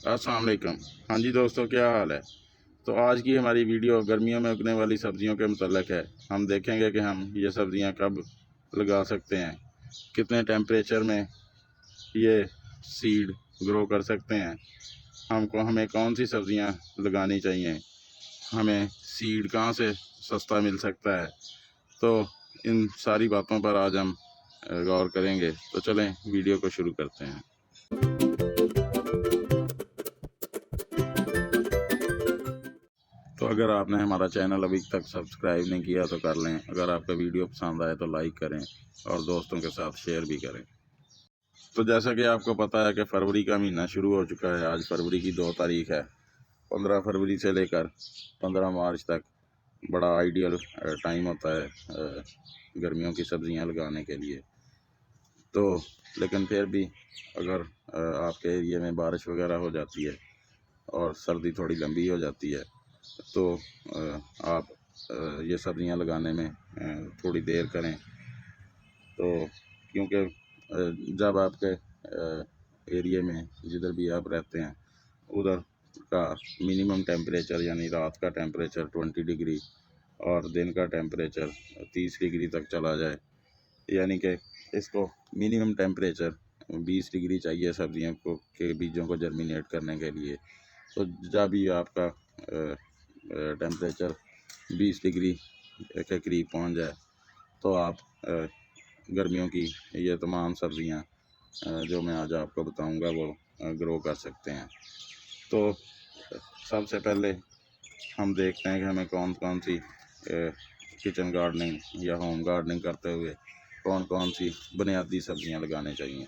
अस्सलाम वालेकुम। हाँ जी दोस्तों, क्या हाल है। तो आज की हमारी वीडियो गर्मियों में उगने वाली सब्जियों के मुतल्लिक़ है। हम देखेंगे कि हम ये सब्जियां कब लगा सकते हैं, कितने टेम्परेचर में ये सीड ग्रो कर सकते हैं, हमें कौन सी सब्जियां लगानी चाहिए, हमें सीड कहाँ से सस्ता मिल सकता है। तो इन सारी बातों पर आज हम गौर करेंगे। तो चलें वीडियो को शुरू करते हैं। तो अगर आपने हमारा चैनल अभी तक सब्सक्राइब नहीं किया तो कर लें। अगर आपका वीडियो पसंद आए तो लाइक करें और दोस्तों के साथ शेयर भी करें। तो जैसा कि आपको पता है कि फरवरी का महीना शुरू हो चुका है। आज फरवरी की 2 तारीख है। 15 फरवरी से लेकर 15 मार्च तक बड़ा आइडियल टाइम होता है गर्मियों की सब्जियां लगाने के लिए। तो लेकिन फिर भी अगर आपके एरिया में बारिश वगैरह हो जाती है और सर्दी थोड़ी लंबी हो जाती है तो आप ये सब्जियां लगाने में थोड़ी देर करें। तो क्योंकि जब आपके एरिया में जिधर भी आप रहते हैं उधर का मिनिमम टेम्परेचर यानी रात का टेम्परेचर 20 डिग्री और दिन का टेम्परेचर 30 डिग्री तक चला जाए, यानी कि इसको मिनिमम टेम्परेचर 20 डिग्री चाहिए सब्जियों को के बीजों को जर्मिनेट करने के लिए। तो जब भी आपका टेम्परेचर 20 डिग्री के करीब पहुंच जाए तो आप गर्मियों की ये तमाम सब्जियां जो मैं आज आपको बताऊंगा वो ग्रो कर सकते हैं। तो सबसे पहले हम देखते हैं कि हमें कौन कौन सी किचन गार्डनिंग या होम गार्डनिंग करते हुए कौन कौन सी बुनियादी सब्जियां लगाने चाहिए।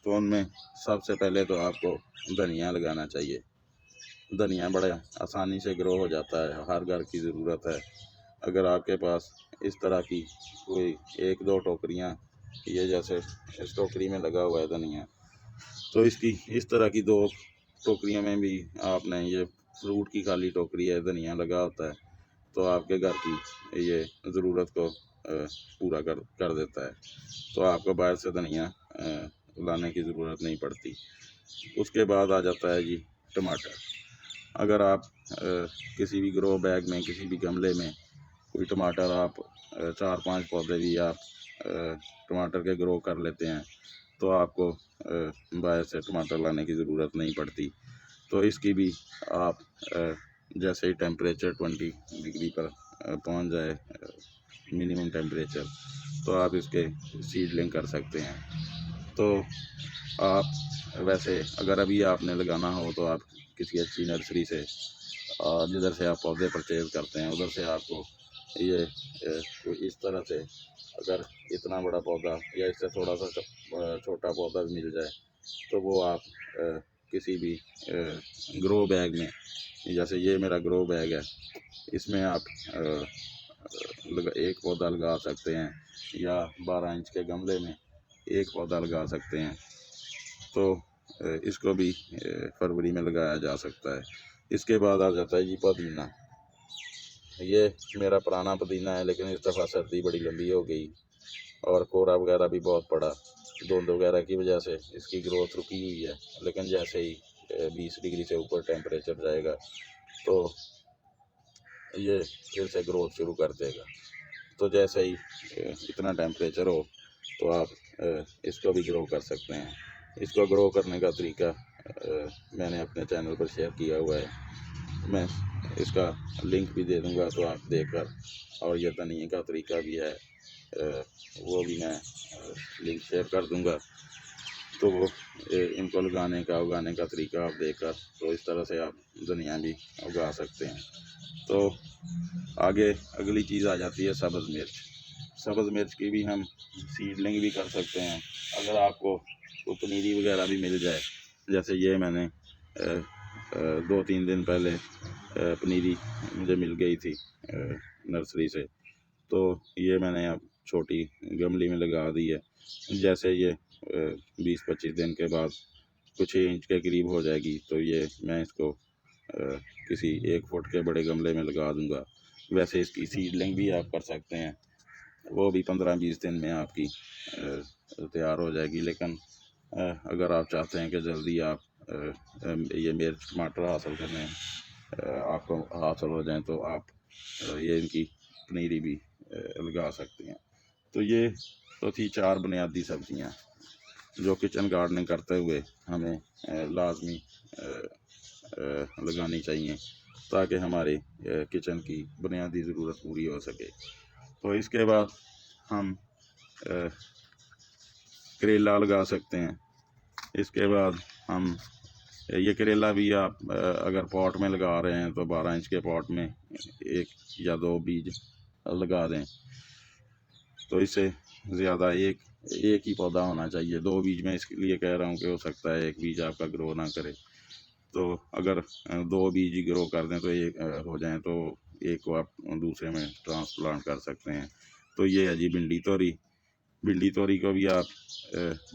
तो उनमें सबसे पहले तो आपको धनिया लगाना चाहिए। धनिया बड़े आसानी से ग्रो हो जाता है, हर घर की ज़रूरत है। अगर आपके पास इस तरह की कोई 1-2 टोकरियाँ ये जैसे इस टोकरी में लगा हुआ है धनिया, तो इसकी इस तरह की 2 टोकरियों में भी आपने ये फ्रूट की खाली टोकरी है धनिया लगा होता है तो आपके घर की ये ज़रूरत को पूरा कर देता है। तो आपको बाहर से धनिया लाने की ज़रूरत नहीं पड़ती। उसके बाद आ जाता है जी टमाटर। अगर आप किसी भी ग्रो बैग में किसी भी गमले में कोई टमाटर आप 4-5 पौधे भी आप टमाटर के ग्रो कर लेते हैं तो आपको बाहर से टमाटर लाने की ज़रूरत नहीं पड़ती। तो इसकी भी आप जैसे ही टेम्परेचर 20 डिग्री पर पहुंच जाए मिनिमम टेम्परेचर, तो आप इसके सीडलिंग कर सकते हैं। तो आप वैसे अगर अभी आपने लगाना हो तो आप किसी अच्छी नर्सरी से जिधर से आप पौधे परचेज़ करते हैं उधर से आपको ये कोई इस तरह से अगर इतना बड़ा पौधा या इससे थोड़ा सा छोटा पौधा भी मिल जाए तो वो आप किसी भी ग्रो बैग में, जैसे ये मेरा ग्रो बैग है, इसमें आप एक पौधा लगा सकते हैं या 12 इंच के गमले में एक पौधा लगा सकते हैं। तो इसको भी फरवरी में लगाया जा सकता है। इसके बाद आ जाता है जी पुदीना। ये मेरा पुराना पुदीना है लेकिन इस दफ़ा सर्दी बड़ी लंबी हो गई और कोहरा वगैरह भी बहुत पड़ा। धुंध वगैरह की वजह से इसकी ग्रोथ रुकी हुई है, लेकिन जैसे ही 20 डिग्री से ऊपर टेम्परेचर जाएगा तो ये फिर से ग्रोथ शुरू कर देगा। तो जैसे ही इतना टेम्परेचर हो तो आप इसको भी ग्रो कर सकते हैं। इसको ग्रो करने का तरीका मैंने अपने चैनल पर शेयर किया हुआ है। मैं इसका लिंक भी दे दूंगा तो आप देखकर, और ये धनिया का तरीका भी है वो भी मैं लिंक शेयर कर दूंगा। तो वो इनको उगाने का तरीका आप देखकर तो इस तरह से आप धनिया भी उगा सकते हैं। तो आगे अगली चीज़ आ जाती है सब्ज़ मिर्च। सब्ज़ मिर्च की भी हम सीडलिंग भी कर सकते हैं। अगर आपको तो पनीरी वगैरह भी मिल जाए, जैसे ये मैंने 2-3 दिन पहले पनीरी मुझे मिल गई थी नर्सरी से, तो ये मैंने अब छोटी गमले में लगा दी है। जैसे ये 20-25 दिन के बाद कुछ इंच के करीब हो जाएगी तो ये मैं इसको किसी 1 फुट के बड़े गमले में लगा दूंगा। वैसे इसकी सीडलिंग भी आप कर सकते हैं, वो भी 15-20 दिन में आपकी तैयार हो जाएगी। लेकिन अगर आप चाहते हैं कि जल्दी आप ये मिर्च टमाटर हासिल करने आपको हासिल हो जाएं तो आप ये इनकी पनीरी भी लगा सकते हैं। तो ये तो थी 4 बुनियादी सब्जियां जो किचन गार्डनिंग करते हुए हमें लाजमी लगानी चाहिए ताकि हमारे किचन की बुनियादी ज़रूरत पूरी हो सके। तो इसके बाद हम करेला लगा सकते हैं। इसके बाद हम ये करेला भी आप अगर पॉट में लगा रहे हैं तो 12 इंच के पॉट में 1 या 2 बीज लगा दें। तो इससे ज़्यादा एक ही पौधा होना चाहिए। 2 बीज में इसके लिए कह रहा हूँ कि हो सकता है 1 बीज आपका ग्रो ना करे। तो अगर 2 बीज ही ग्रो कर दें तो एक हो जाए तो एक को आप दूसरे में ट्रांसप्लांट कर सकते हैं। तो ये है जी भिंडी तोरी को भी आप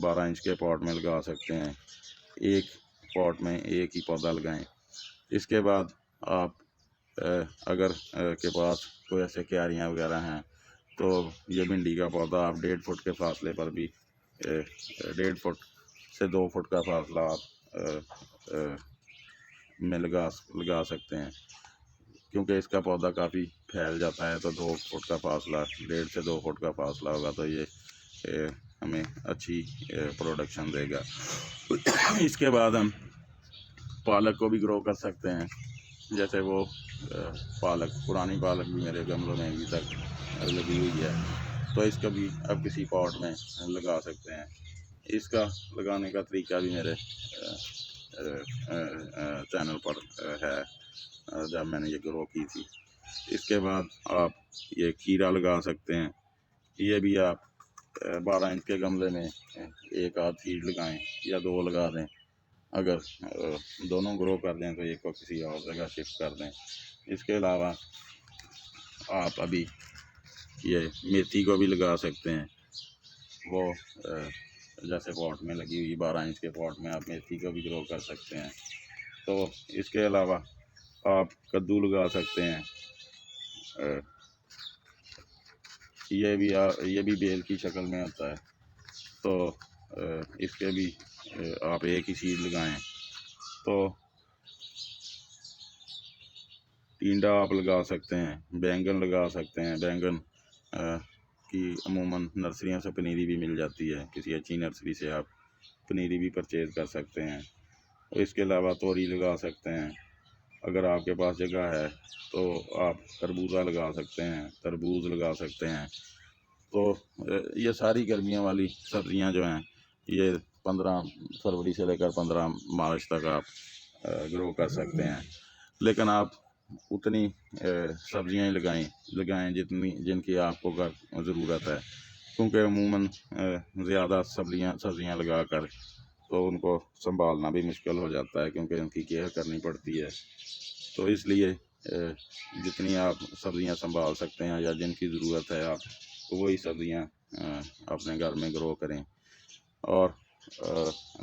12 इंच के पॉट में लगा सकते हैं। एक पॉट में एक ही पौधा लगाएं। इसके बाद आप अगर के पास कोई ऐसे क्यारियाँ वगैरह हैं तो ये भिंडी का पौधा आप 1.5 फुट के फासले पर भी 1.5 फुट से 2 फुट का फासला आप में लगा सकते हैं, क्योंकि इसका पौधा काफ़ी फैल जाता है। तो 2 फुट का फासला 1.5 से 2 फुट का फासला होगा तो ये हमें अच्छी प्रोडक्शन देगा। इसके बाद हम पालक को भी ग्रो कर सकते हैं। जैसे वो पुरानी पालक भी मेरे गमलों में अभी तक लगी हुई है, तो इसका भी अब किसी पॉट में लगा सकते हैं। इसका लगाने का तरीका भी मेरे चैनल पर है जब मैंने ये ग्रो की थी। इसके बाद आप ये खीरा लगा सकते हैं। ये भी आप 12 इंच के गमले में 1 आध सीड लगाएं या 2 लगा दें। अगर दोनों ग्रो कर दें तो एक को किसी और जगह शिफ्ट कर दें। इसके अलावा आप अभी ये मेथी को भी लगा सकते हैं। वो जैसे पॉट में लगी हुई 12 इंच के पॉट में आप मेथी को भी ग्रो कर सकते हैं। तो इसके अलावा आप कद्दू लगा सकते हैं। ये भी बेल की शक्ल में होता है। तो इसके भी आप एक ही सीड लगाएं। तो टिंडा आप लगा सकते हैं, बैंगन लगा सकते हैं। बैंगन की अमूमन नर्सरियों से पनीरी भी मिल जाती है। किसी अच्छी नर्सरी से आप पनीरी भी परचेज़ कर सकते हैं। और इसके अलावा तोरी लगा सकते हैं। अगर आपके पास जगह है तो आप खरबूजा लगा सकते हैं, तरबूज लगा सकते हैं। तो ये सारी गर्मियों वाली सब्ज़ियां जो हैं ये 15 फरवरी से लेकर 15 मार्च तक आप ग्रो कर सकते हैं। लेकिन आप उतनी सब्ज़ियाँ लगाएं जिनकी आपको ज़रूरत है, क्योंकि अमूमन ज़्यादा सब्ज़ियाँ लगाकर तो उनको संभालना भी मुश्किल हो जाता है, क्योंकि उनकी केयर करनी पड़ती है। तो इसलिए जितनी आप सब्ज़ियाँ संभाल सकते हैं या जिनकी ज़रूरत है आप तो वही सब्ज़ियाँ अपने घर में ग्रो करें। और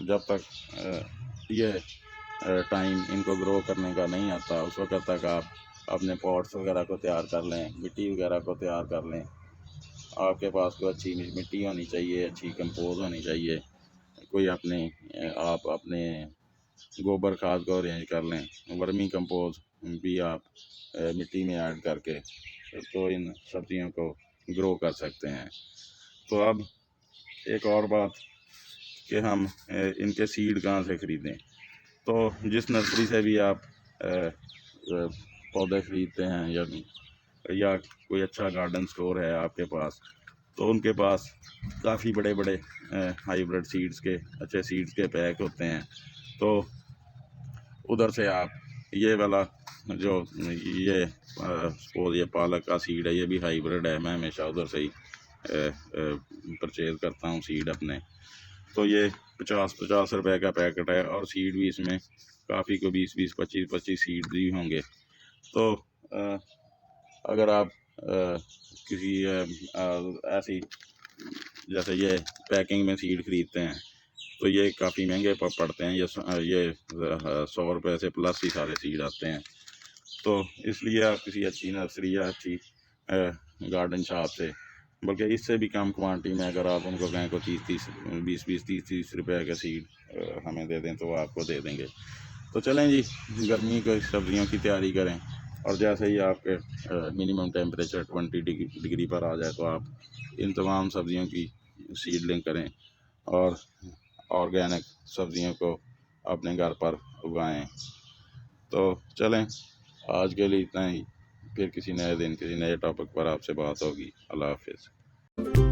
जब तक ये टाइम इनको ग्रो करने का नहीं आता उस वक्त तक आप अपने पॉट्स वगैरह को तैयार कर लें, मिट्टी वगैरह को तैयार कर लें। आपके पास कोई अच्छी मिट्टी होनी चाहिए, अच्छी कंपोज होनी चाहिए। कोई आप अपने गोबर खाद को अरेंज कर लें। वर्मी कंपोज भी आप मिट्टी में ऐड करके तो इन सब्जियों को ग्रो कर सकते हैं। तो अब एक और बात कि हम इनके सीड कहाँ से ख़रीदें। तो जिस नर्सरी से भी आप पौधे ख़रीदते हैं या कोई अच्छा गार्डन स्टोर है आपके पास, तो उनके पास काफ़ी बड़े बड़े हाइब्रिड सीड्स के अच्छे सीड्स के पैक होते हैं। तो उधर से आप ये वाला जो ये सपोज ये पालक का सीड है, ये भी हाइब्रिड है। मैं हमेशा उधर से ही परचेज़ करता हूँ सीड अपने। तो ये 50 रुपए का पैकेट है और सीड भी इसमें काफ़ी को 20 25 सीड भी होंगे। तो अगर आप किसी ऐसी जैसे ये पैकिंग में सीड ख़रीदते हैं तो ये काफ़ी महंगे पड़ते हैं। ये 100 रुपये से प्लस ही सारे सीड आते हैं। तो इसलिए आप किसी अच्छी नर्सरी या अच्छी गार्डन शॉप से बल्कि इससे भी कम क्वांटिटी में अगर आप उनको कहें को 20-30 रुपए का सीड हमें दे दें तो वो आपको दे देंगे। तो चलें जी, गर्मी की सब्ज़ियों की तैयारी करें, और जैसे ही आपके मिनिमम टेम्परेचर 20 डिग्री पर आ जाए तो आप इन तमाम सब्ज़ियों की सीडलिंग करें और ऑर्गेनिक सब्ज़ियों को अपने घर पर उगाएं। तो चलें, आज के लिए इतना ही। फिर किसी नए दिन किसी नए टॉपिक पर आपसे बात होगी। अल्लाह हाफिज़।